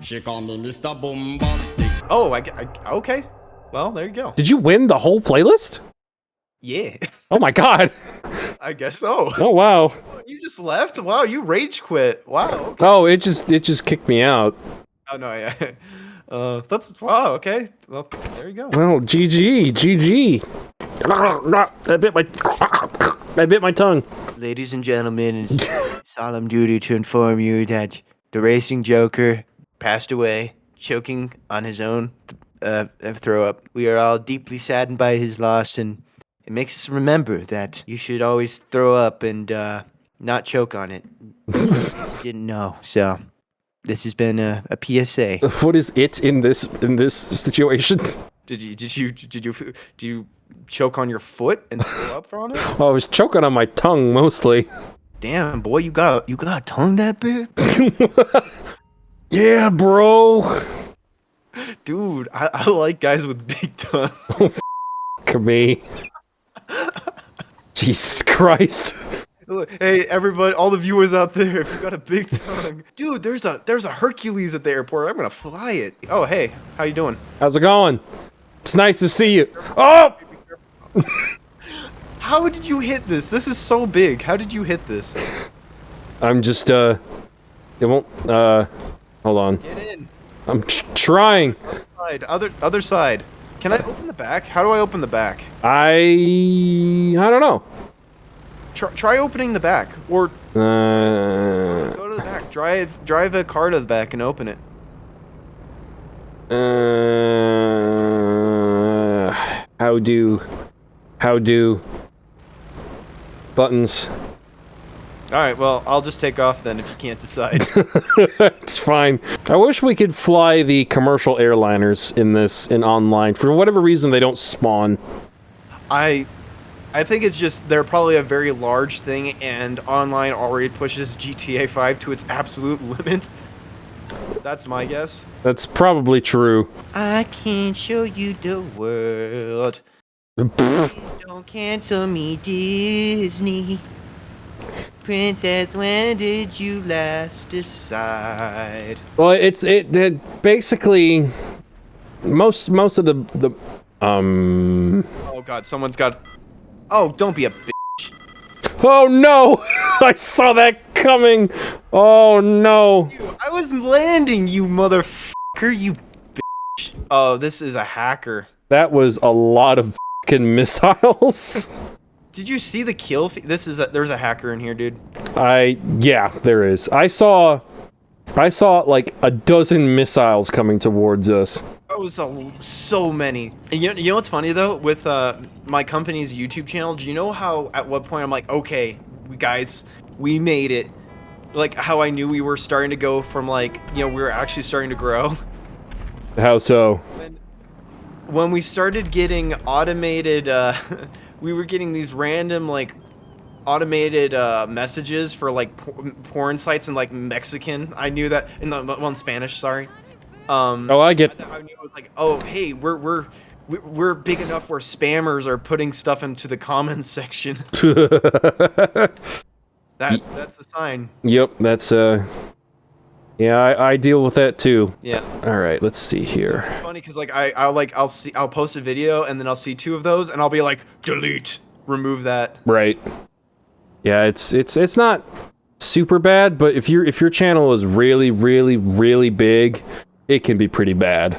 She call me Mr. Bombastic. Oh, okay. Well, there you go. Did you win the whole playlist? Yeah. Oh my god. I guess so. Oh wow. You just left? Wow, you rage quit. Wow. Okay. Oh, it just kicked me out. Oh no, yeah. That's wow. Okay. Well, there you go. Well, GG. I bit my tongue. Ladies and gentlemen, it's solemn duty to inform you that the Racing Joker passed away, choking on his own throw up. We are all deeply saddened by his loss, and it makes us remember that you should always throw up and not choke on it. Didn't know, so this has been a PSA. What is it in this situation? Did you choke on your foot and throw up on it? Oh, I was choking on my tongue mostly. Damn, boy, you got a tongue that big? Yeah, bro. Dude, I like guys with big tongue. Oh, f me. Jesus Christ. Hey, everybody, all the viewers out there, if you got a big tongue, dude, there's a Hercules at the airport. I'm gonna fly it. Oh, hey, how you doing? How's it going? It's nice to see you. Oh! How did you hit this? This is so big. How did you hit this? I'm just it won't hold on. Get in. I'm trying. Other side. Can I open the back? How do I open the back? I don't know. Try opening the back, or go to the back. Drive a car to the back and open it. How do buttons? All right, well, I'll just take off then if you can't decide. It's fine. I wish we could fly the commercial airliners in online. For whatever reason, they don't spawn. I think it's just they're probably a very large thing, and online already pushes GTA 5 to its absolute limit. That's my guess. That's probably true. I can show you the world. Don't cancel me, Disney. Princess, when did you last decide? Well, it basically most of the Oh god, someone's got. Oh, don't be a bitch. Oh no! I saw that coming. Oh no! I was landing, you motherfucker, you bitch. Oh, this is a hacker. That was a lot of fucking missiles. Did you see the kill? There's a hacker in here, dude. Yeah, there is. I saw like a dozen missiles coming towards us. That was so many. And you know what's funny though? With my company's YouTube channel, do you know how at what point I'm like, okay, guys, we made it. Like how I knew we were starting to go from like, we were actually starting to grow. How so? When we started getting automated, we were getting these random like automated messages for like porn sites in like Mexican. I knew that in Spanish. Sorry. Oh, I get. I knew it was like, oh, hey, we're big enough where spammers are putting stuff into the comments section. That's the sign. Yep, that's yeah, I deal with that too. Yeah. All right, let's see here. It's funny because like I'll post a video and then I'll see 2 of those and I'll be like, delete, remove that. Right. Yeah, it's not super bad, but if your channel is really big, it can be pretty bad.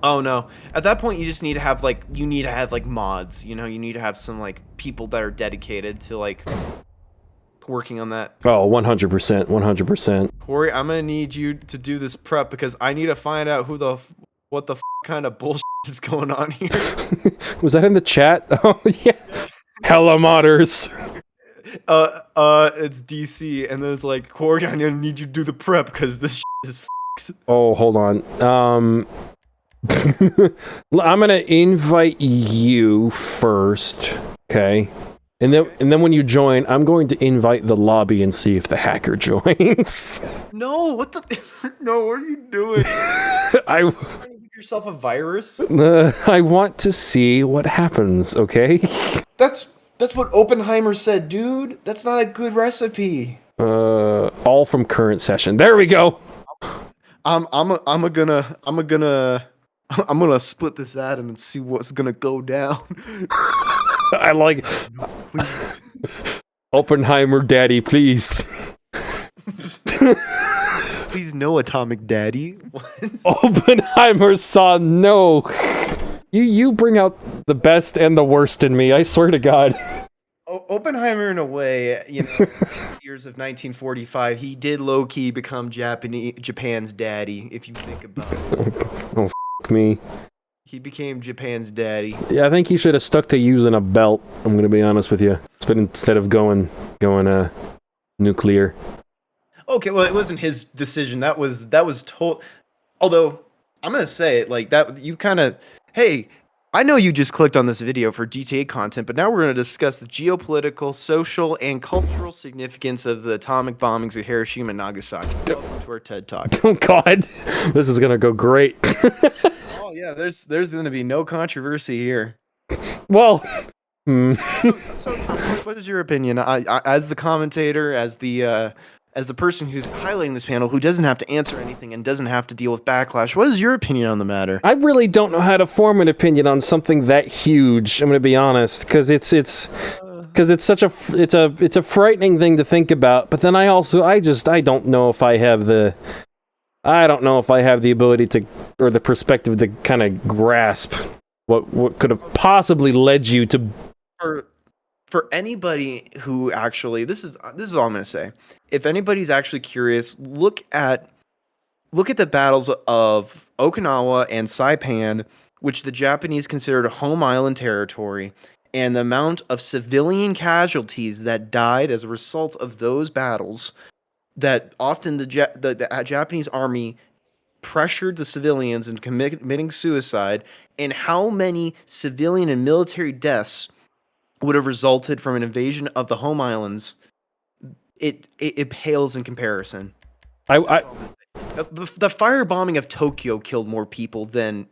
Oh no. At that point you just need to have like mods, you need to have some like people that are dedicated to like working on that. Oh, 100%. Corey, I'm gonna need you to do this prep because I need to find out what the kind of bullshit is going on here. Was that in the chat? Oh yeah. Hella modders. It's DC, and then it's like, Corey, I'm gonna need you to do the prep because this is Oh, hold on. I'm gonna invite you first, okay? And then when you join, I'm going to invite the lobby and see if the hacker joins. No, what the? No, what are you doing? Are you trying to give yourself a virus? I want to see what happens, okay? That's what Oppenheimer said, dude. That's not a good recipe. All from current session. There we go. I'm gonna split this atom and see what's gonna go down. I like Please. Oppenheimer, daddy, please. Please no, Atomic Daddy. What? Oppenheimer son, no. You bring out the best and the worst in me, I swear to God. Oppenheimer, in a way, years of 1945, he did low-key become Japan's daddy, if you think about it. Oh, me. He became Japan's daddy. Yeah, I think he should have stuck to using a belt, I'm gonna be honest with you. But instead of going nuclear. Okay, well, it wasn't his decision. That was Although, I'm gonna say, like, that, you kind of... Hey, I know you just clicked on this video for GTA content, but now we're going to discuss the geopolitical, social, and cultural significance of the atomic bombings of Hiroshima and Nagasaki. Welcome to our TED Talk. Oh God, this is going to go great. Oh yeah, there's going to be no controversy here. Well, So what is your opinion? As the commentator, as the person who's highlighting this panel, who doesn't have to answer anything and doesn't have to deal with backlash, what is your opinion on the matter? I really don't know how to form an opinion on something that huge. I'm going to be honest, because it's such a it's a frightening thing to think about. But then I don't know if I have the ability to, or the perspective to kind of grasp what could have possibly led you to. For anybody who actually, this is all I'm going to say. If anybody's actually curious, look at the battles of Okinawa and Saipan, which the Japanese considered home island territory, and the amount of civilian casualties that died as a result of those battles, that often the Japanese army pressured the civilians into committing suicide, and how many civilian and military deaths would have resulted from an invasion of the home islands. It pales in comparison. The firebombing of Tokyo killed more people than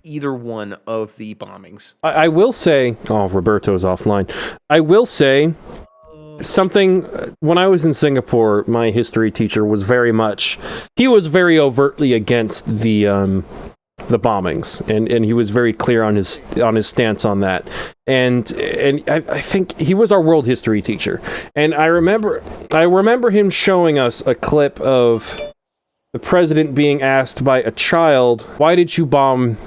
either one of the bombings. I will say, Roberto's offline. I will say something. When I was in Singapore, my history teacher was very overtly against the bombings, and he was very clear on his stance on that, and I think he was our world history teacher, and I remember him showing us a clip of the president being asked by a child, "Why did you bomb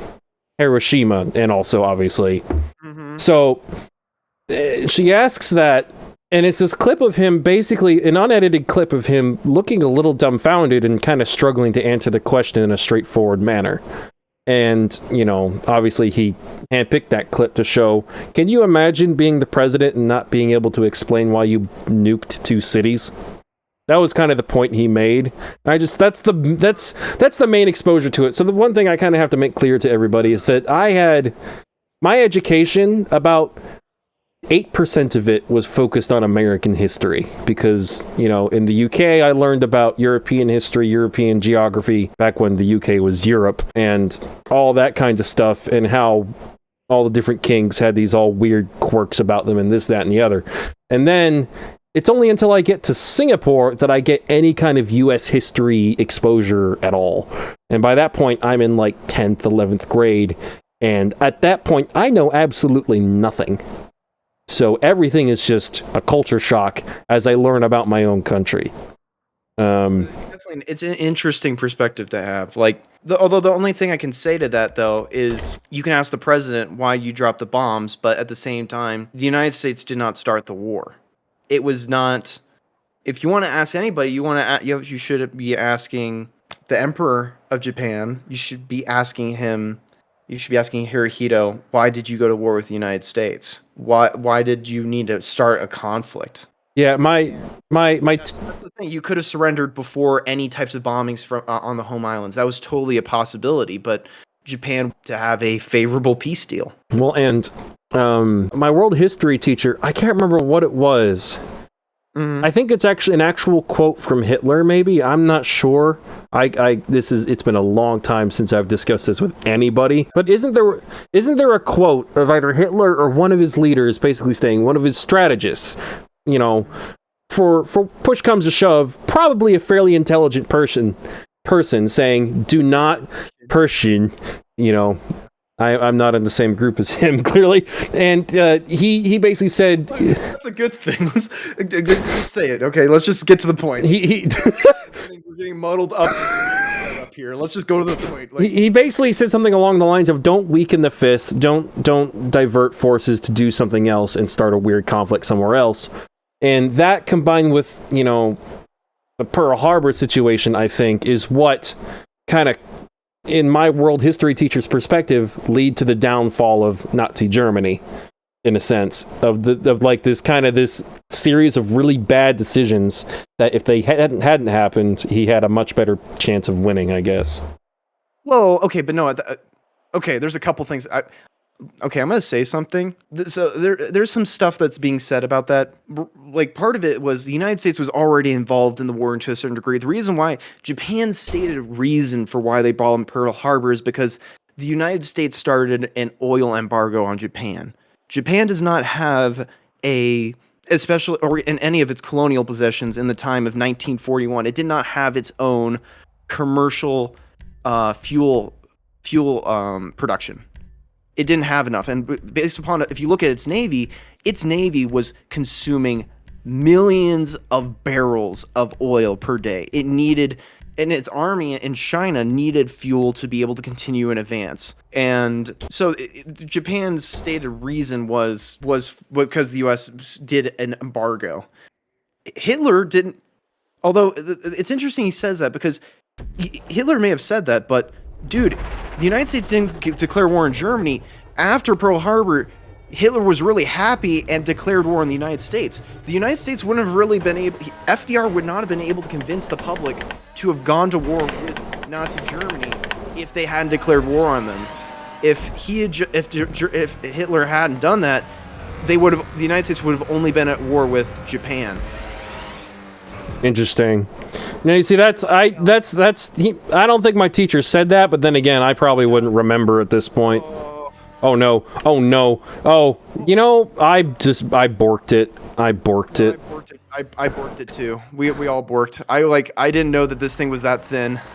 Hiroshima?" And also, obviously, so she asks that, and it's this clip of him, basically an unedited clip of him looking a little dumbfounded and kind of struggling to answer the question in a straightforward manner. And, obviously he handpicked that clip to show, can you imagine being the president and not being able to explain why you nuked 2 cities? That was kind of the point he made. That's the main exposure to it. So the one thing I kind of have to make clear to everybody is that I had my education, about 8% of it was focused on American history, because, in the UK, I learned about European history, European geography, back when the UK was Europe, and all that kinds of stuff, and how all the different kings had these all weird quirks about them, and this, that, and the other. And then it's only until I get to Singapore that I get any kind of US history exposure at all. And by that point, I'm in like 10th, 11th grade, and at that point, I know absolutely nothing. So everything is just a culture shock as I learn about my own country. Definitely, it's an interesting perspective to have. Although the only thing I can say to that, though, is you can ask the president why you dropped the bombs, but at the same time, the United States did not start the war. It was not. If you want to ask anybody, you should be asking the Emperor of Japan. You should be asking him. You should be asking Hirohito, why did you go to war with the United States? Why did you need to start a conflict? Yeah, That's the thing. You could have surrendered before any types of bombings from on the home islands. That was totally a possibility, but Japan to have a favorable peace deal. Well, and my world history teacher, I can't remember what it was. I think it's actually an actual quote from Hitler, maybe. I'm not sure. It's been a long time since I've discussed this with anybody. But isn't there a quote of either Hitler or one of his leaders basically saying, one of his strategists, for push comes to shove, probably a fairly intelligent person, person saying, "Do not Persian," you know. I'm not in the same group as him, clearly. And he basically said... That's a good thing. Let's say it. Okay, let's just get to the point. I think we're getting muddled up here. Let's just go to the point. He basically said something along the lines of, don't weaken the fist, don't divert forces to do something else and start a weird conflict somewhere else. And that, combined with, you know, the Pearl Harbor situation, I think, is what kind of, in my world history teacher's perspective, lead to the downfall of Nazi Germany, in a sense, of this series of really bad decisions that if they hadn't happened, he had a much better chance of winning, I guess. Well, okay, but no, okay, there's a couple things. I'm gonna say something. So there's some stuff that's being said about that. Like, part of it was the United States was already involved in the war to a certain degree. The reason why Japan's stated reason for why they bombed Pearl Harbor is because the United States started an oil embargo on Japan. Japan does not have especially or in any of its colonial possessions in the time of 1941, it did not have its own commercial fuel production. It didn't have enough, and based upon, if you look at its navy was consuming millions of barrels of oil per day. It needed, and its army in China needed fuel to be able to continue and advance. And so Japan's stated reason was because the U.S. did an embargo. Hitler didn't, although it's interesting he says that, because Hitler may have said that, but dude, the United States didn't declare war on Germany. After Pearl Harbor, Hitler was really happy and declared war on the United States. The United States wouldn't have really been able... FDR would not have been able to convince the public to have gone to war with Nazi Germany if they hadn't declared war on them. If Hitler hadn't done that, the United States would have only been at war with Japan. Interesting. Now you see, I don't think my teacher said that, but then again, I probably wouldn't remember at this point. Oh no! Oh, you know, I borked it. I borked it. I borked it too. We all borked. I didn't know that this thing was that thin.